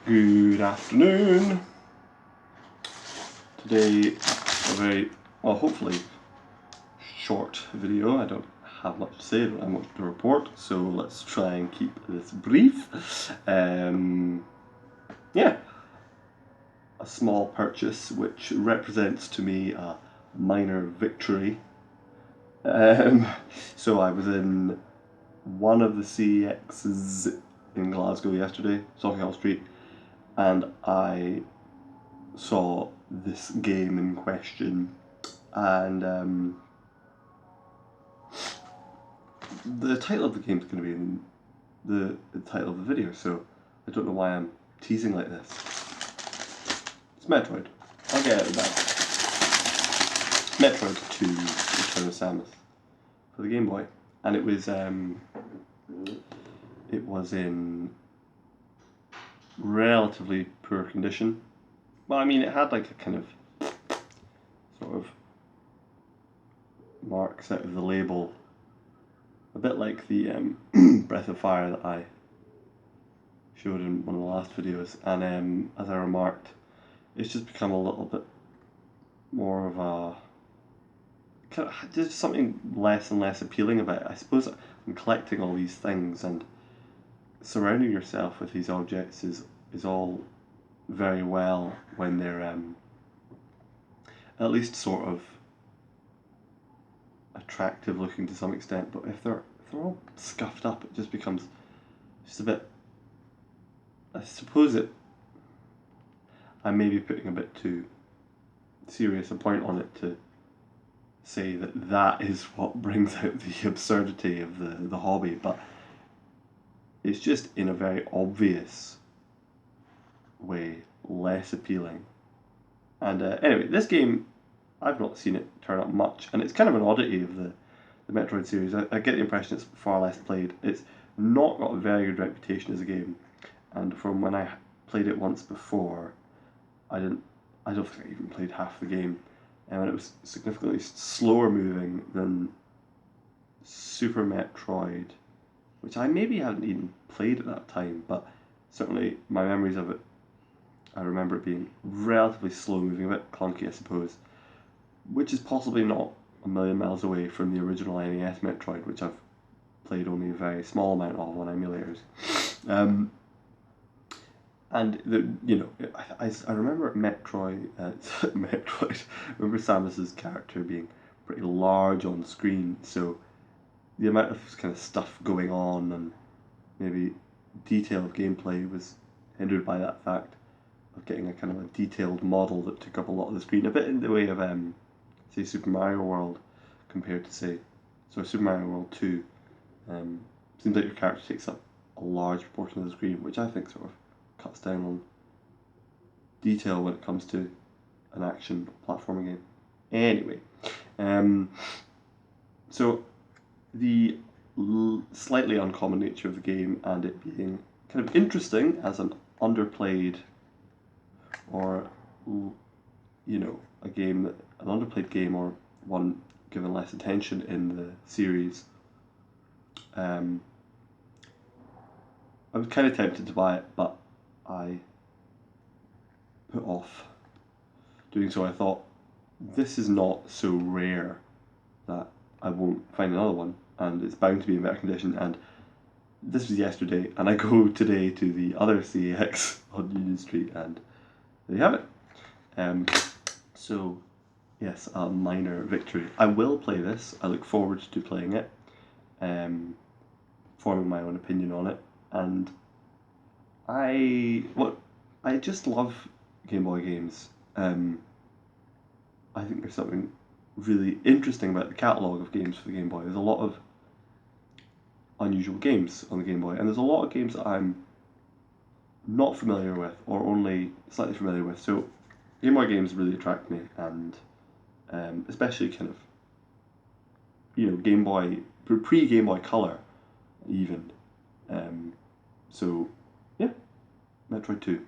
Good afternoon. Today, a very, well, hopefully short video. I don't have much to say, I don't have much to report, so let's try and keep this brief. Yeah, a small purchase which represents to me a minor victory. So I was in one of the CEXs in Glasgow yesterday, Sauchiehall Street, and I saw this game in question, and the title of the game is going to be in the title of the video, so I don't know why I'm teasing like this. It's Metroid. I'll get out of that. Metroid 2, Return of Samus, for the Game Boy, and it was in relatively poor condition. Well, I mean, it had like a kind of sort of marks out of the label, a bit like the Breath of Fire that I showed in one of the last videos, and as I remarked, it's just become a little bit more of a kind of, there's something less and less appealing about it. I suppose I'm collecting all these things, and surrounding yourself with these objects is all very well when they're at least sort of attractive looking to some extent, but if they're all scuffed up, it just becomes just a bit, I suppose I may be putting a bit too serious a point on it to say that is what brings out the absurdity of the hobby, but it's just in a very obvious way less appealing. And anyway, this game, I've not seen it turn up much, and it's kind of an oddity of the Metroid series. I get the impression it's far less played. It's not got a very good reputation as a game, and from when I played it once before, I don't think I even played half the game, and it was significantly slower moving than Super Metroid, which I maybe hadn't even played at that time, but certainly my memories of it, I remember it being relatively slow moving, a bit clunky I suppose, which is possibly not a million miles away from the original NES Metroid, which I've played only a very small amount of on emulators. And I remember Metroid. Metroid. I remember Samus's character being pretty large on screen, so the amount of kind of stuff going on and maybe detail of gameplay was hindered by that fact of getting a kind of a detailed model that took up a lot of the screen, a bit in the way of say Super Mario World compared to say Super Mario World 2. Seems like your character takes up a large proportion of the screen, which I think sort of cuts down on detail when it comes to an action platforming game. Anyway, so the slightly uncommon nature of the game and it being kind of interesting as an underplayed or an underplayed game or one given less attention in the series. I was kind of tempted to buy it, but I put off doing so. I thought, this is not so rare that I won't find another one, and it's bound to be in better condition, and this was yesterday, and I go today to the other CEX on Union Street, and there you have it. So, yes, a minor victory. I will play this. I look forward to playing it, forming my own opinion on it, and I just love Game Boy games. I think there's something really interesting about the catalogue of games for the Game Boy. There's a lot of unusual games on the Game Boy, and there's a lot of games that I'm not familiar with or only slightly familiar with. So Game Boy games really attract me, and especially kind of Game Boy pre-Game Boy Color even. So yeah, Metroid 2.